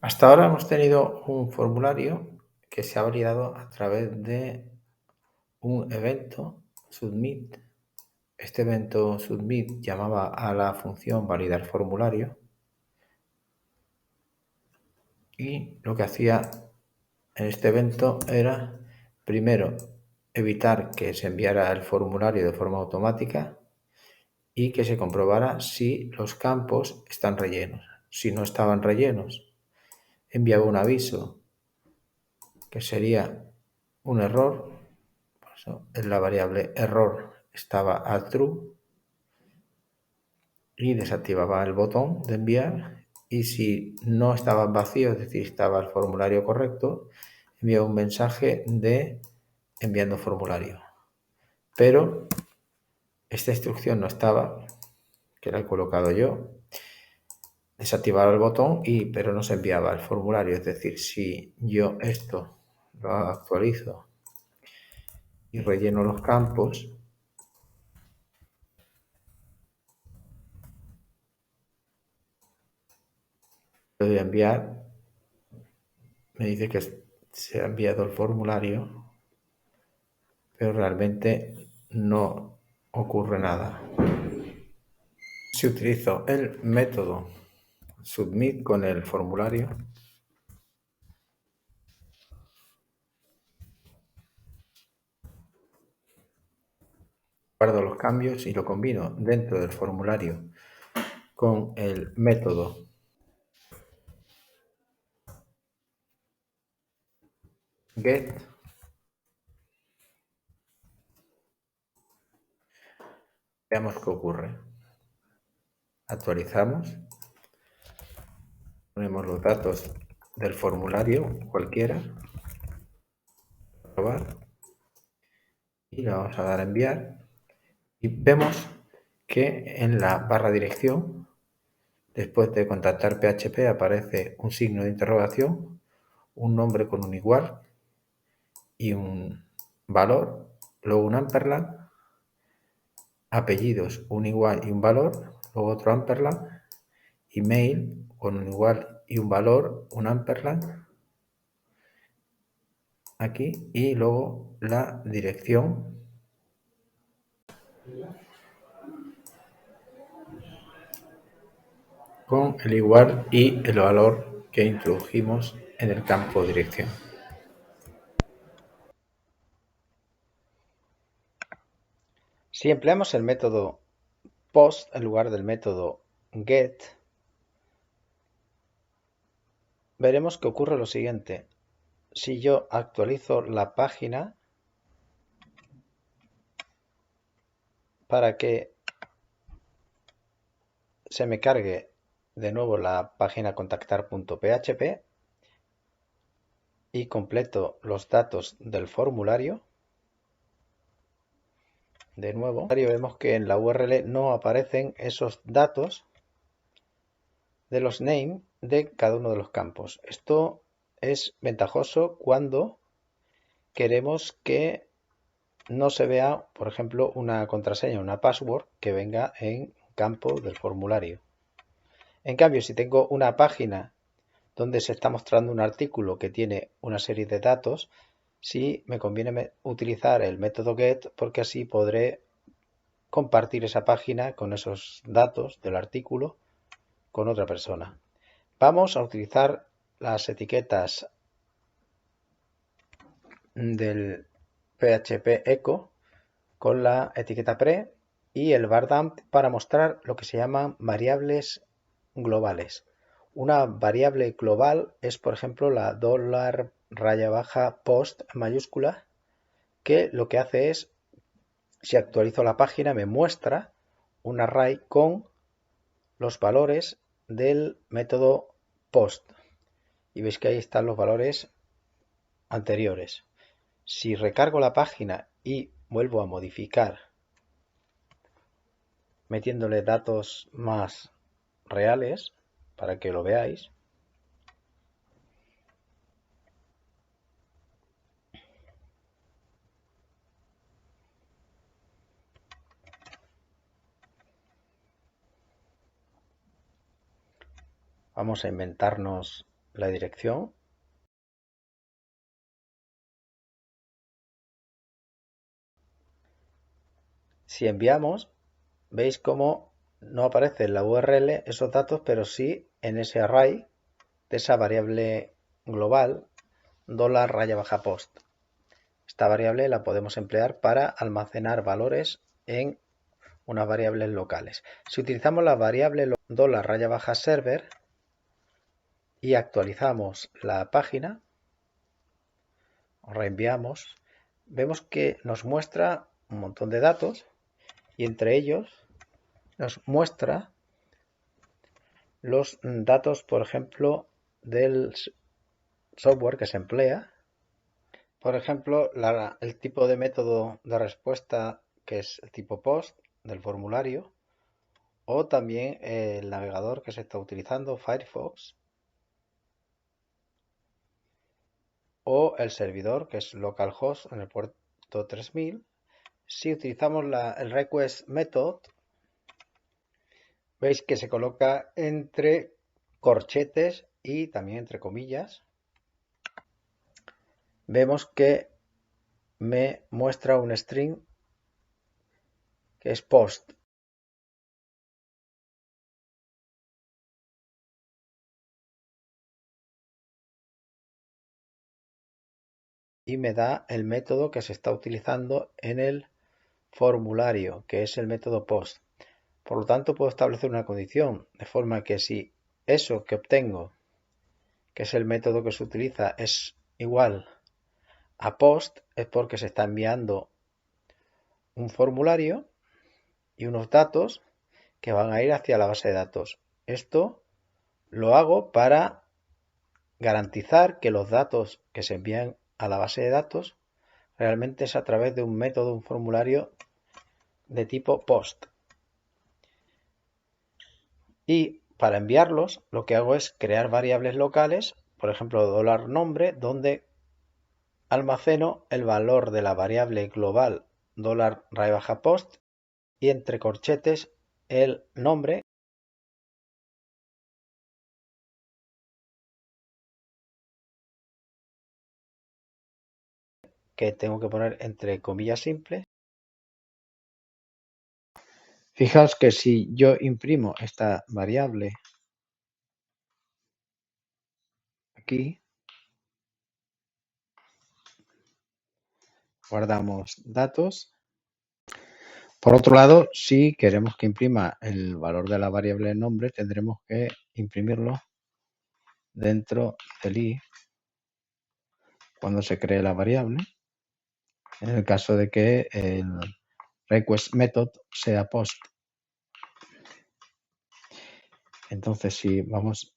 Hasta ahora hemos tenido un formulario que se ha validado a través de un evento submit. Este evento submit llamaba a la función validar formulario y lo que hacía en este evento era, primero, evitar que se enviara el formulario de forma automática y que se comprobara si los campos están rellenos. Si no estaban rellenos, enviaba un aviso que sería un error. Por eso en la variable error estaba a true y desactivaba el botón de enviar, y si no estaba vacío, es decir, estaba el formulario correcto, enviaba un mensaje de enviando formulario. Pero esta instrucción no estaba, que la he colocado yo. Desactivaba el botón pero no se enviaba el formulario. Es decir, si yo esto lo actualizo y relleno los campos, lo voy a enviar, me dice que se ha enviado el formulario, pero realmente no ocurre nada. Si utilizo el método submit con el formulario, guardo los cambios y lo combino dentro del formulario con el método get, veamos qué ocurre. Actualizamos, ponemos los datos del formulario cualquiera, probar, y le vamos a dar a enviar, y vemos que en la barra dirección, después de contactar PHP, aparece un signo de interrogación, un nombre con un igual y un valor, luego un ampersand, apellidos, un igual y un valor, luego otro ampersand, email con un igual y un valor, un ampersand aquí, y luego la dirección con el igual y el valor que introdujimos en el campo dirección. Si empleamos el método post en lugar del método get, veremos que ocurre lo siguiente. Si yo actualizo la página para que se me cargue de nuevo la página contactar.php y completo los datos del formulario, de nuevo vemos que en la URL no aparecen esos datos de los name de cada uno de los campos. Esto es ventajoso cuando queremos que no se vea, por ejemplo, una contraseña, una password que venga en campo del formulario. En cambio, si tengo una página donde se está mostrando un artículo que tiene una serie de datos, sí me conviene utilizar el método get, porque así podré compartir esa página con esos datos del artículo con otra persona. Vamos a utilizar las etiquetas del PHP echo con la etiqueta pre y el vardamp para mostrar lo que se llaman variables globales. Una variable global es, por ejemplo, la $post mayúscula, que lo que hace es, si actualizo la página, me muestra un array con los valores del método post. Y veis que ahí están los valores anteriores. Si recargo la página y vuelvo a modificar metiéndole datos más reales para que lo veáis, vamos a inventarnos la dirección. Si enviamos, veis cómo no aparece en la URL esos datos, pero sí en ese array de esa variable global $post. Esta variable la podemos emplear para almacenar valores en unas variables locales. Si utilizamos la variable $server y actualizamos la página, o reenviamos, vemos que nos muestra un montón de datos y entre ellos nos muestra los datos, por ejemplo, del software que se emplea. Por ejemplo, el tipo de método de respuesta que es el tipo POST del formulario, o también el navegador que se está utilizando, Firefox, o el servidor que es localhost en el puerto 3000. Si utilizamos el request method, veis que se coloca entre corchetes y también entre comillas. Vemos que me muestra un string que es post. Y me da el método que se está utilizando en el formulario, que es el método post. Por lo tanto, puedo establecer una condición, de forma que si eso que obtengo, que es el método que se utiliza, es igual a post, es porque se está enviando un formulario y unos datos que van a ir hacia la base de datos. Esto lo hago para garantizar que los datos que se envían a la base de datos realmente es a través de un método, un formulario de tipo post. Y para enviarlos lo que hago es crear variables locales, por ejemplo $nombre, donde almaceno el valor de la variable global $post y entre corchetes el nombre que tengo que poner entre comillas simples. Fijaos que si yo imprimo esta variable aquí, guardamos datos. Por otro lado, si queremos que imprima el valor de la variable nombre, tendremos que imprimirlo dentro del i cuando se cree la variable, en el caso de que el request method sea post. Entonces, si vamos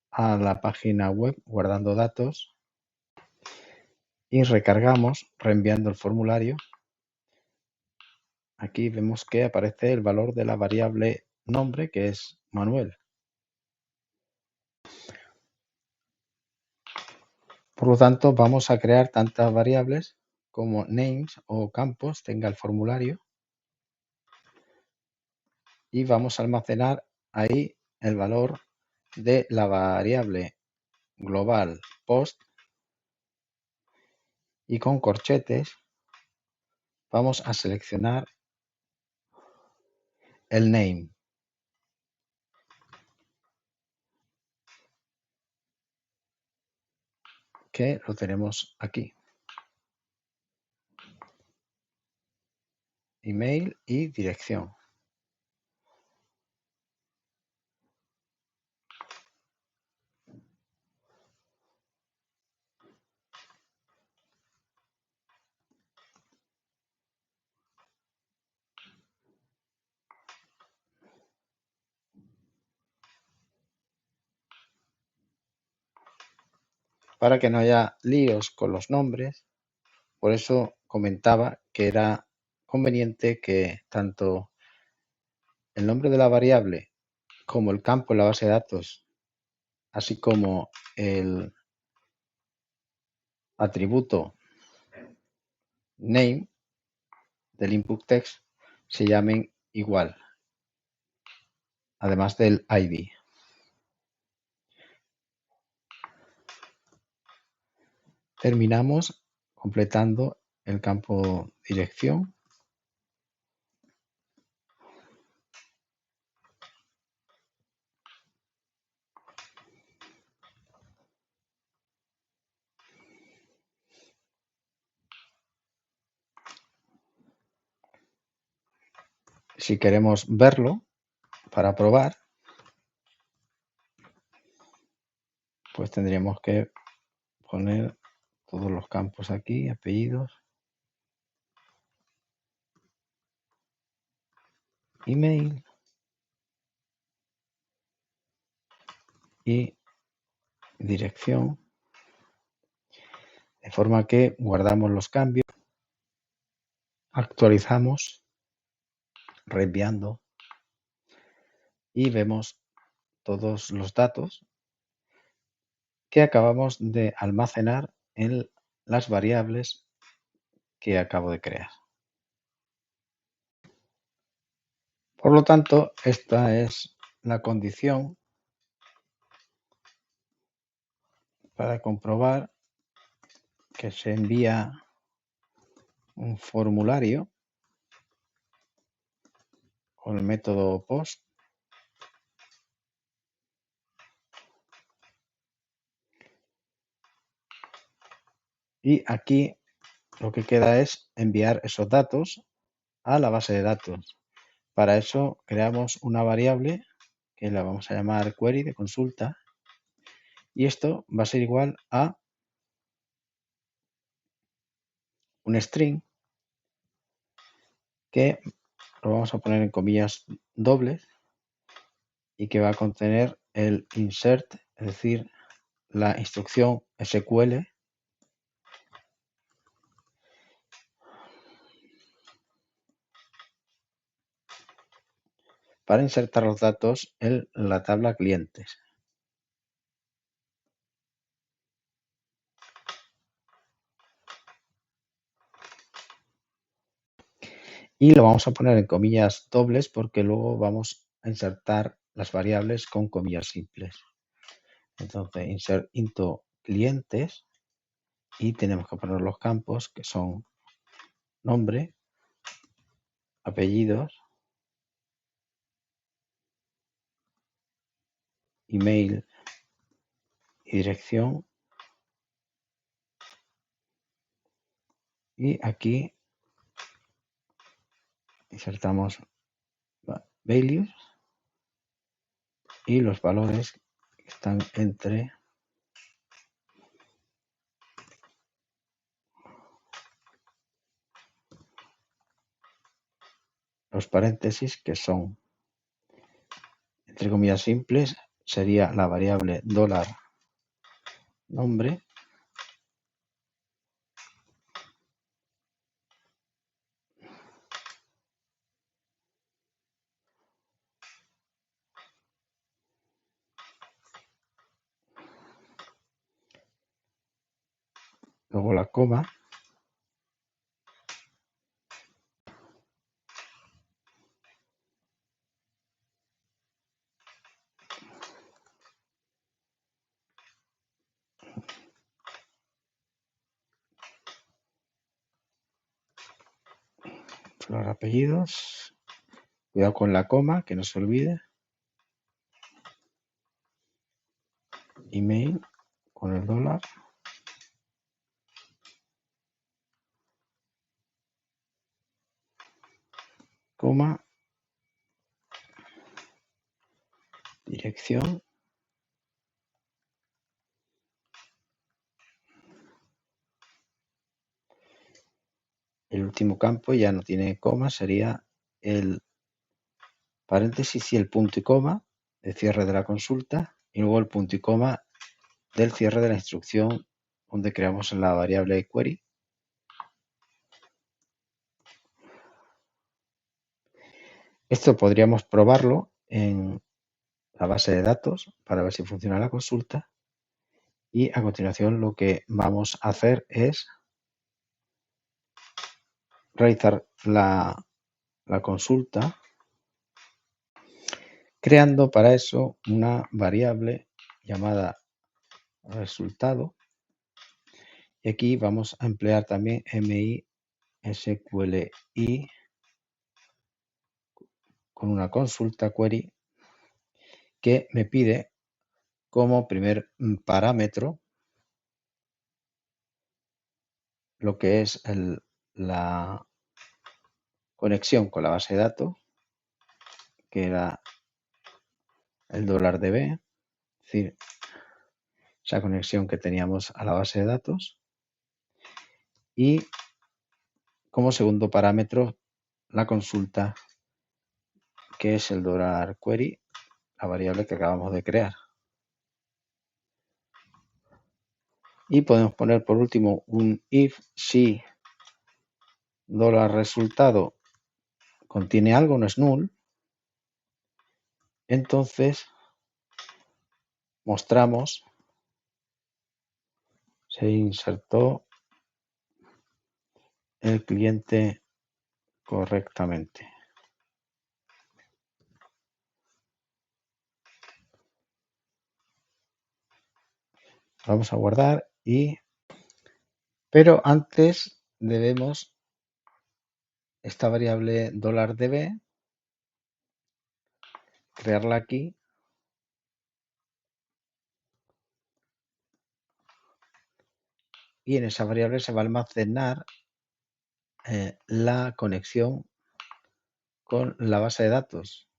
a la página web guardando datos y recargamos reenviando el formulario, aquí vemos que aparece el valor de la variable nombre, que es Manuel. Por lo tanto, vamos a crear tantas variables como names o campos tenga el formulario y vamos a almacenar ahí el valor de la variable global post y con corchetes vamos a seleccionar el name. Que lo tenemos aquí. Email y dirección. Para que no haya líos con los nombres, por eso comentaba que era conveniente que tanto el nombre de la variable como el campo en la base de datos, así como el atributo name del input text se llamen igual, además del ID. terminamos completando el campo dirección. Si queremos verlo para probar, pues tendríamos que poner todos los campos aquí, apellidos, email y dirección, de forma que guardamos los cambios, actualizamos, reenviando y vemos todos los datos que acabamos de almacenar en las variables que acabo de crear. Por lo tanto, esta es la condición para comprobar que se envía un formulario con el método POST y aquí lo que queda es enviar esos datos a la base de datos. Para eso creamos una variable que la vamos a llamar query de consulta y esto va a ser igual a un string que lo vamos a poner en comillas dobles y que va a contener el insert, es decir, la instrucción SQL para insertar los datos en la tabla clientes. Y lo vamos a poner en comillas dobles porque luego vamos a insertar las variables con comillas simples. Entonces, insert into clientes y tenemos que poner los campos que son nombre, apellidos, email y dirección. Y aquí insertamos values y los valores que están entre los paréntesis, que son, entre comillas simples, sería la variable $nombre, luego la coma, los apellidos, cuidado con la coma, que no se olvide, email con el $, coma, dirección, el último campo ya no tiene coma, sería el paréntesis y el punto y coma de cierre de la consulta y luego el punto y coma del cierre de la instrucción donde creamos la variable query. Esto podríamos probarlo en la base de datos para ver si funciona la consulta y a continuación lo que vamos a hacer es realizar la consulta creando para eso una variable llamada resultado Y aquí vamos a emplear también MySQLi con una consulta query que me pide como primer parámetro lo que es la conexión con la base de datos, que era el $db, es decir, esa conexión que teníamos a la base de datos. Y como segundo parámetro, la consulta, que es el $query, la variable que acabamos de crear. Y podemos poner por último un if si $resultado contiene algo, no es null. Entonces mostramos se insertó el cliente correctamente. Vamos a guardar pero antes debemos esta variable $db, crearla aquí y en esa variable se va a almacenar la conexión con la base de datos.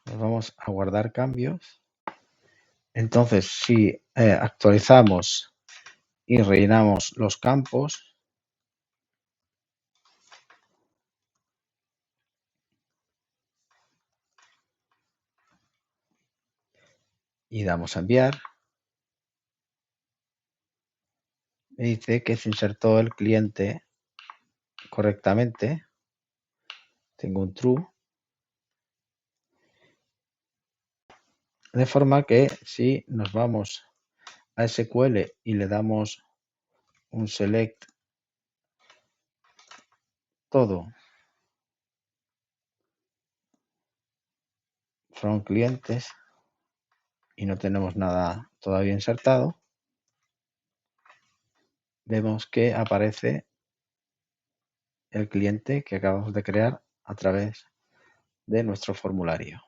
Vamos a guardar cambios. Entonces, si actualizamos y rellenamos los campos, y damos a enviar, me dice que se insertó el cliente correctamente. Tengo un true. De forma que si nos vamos a SQL y le damos un select todo from clientes y no tenemos nada todavía insertado, vemos que aparece el cliente que acabamos de crear a través de nuestro formulario.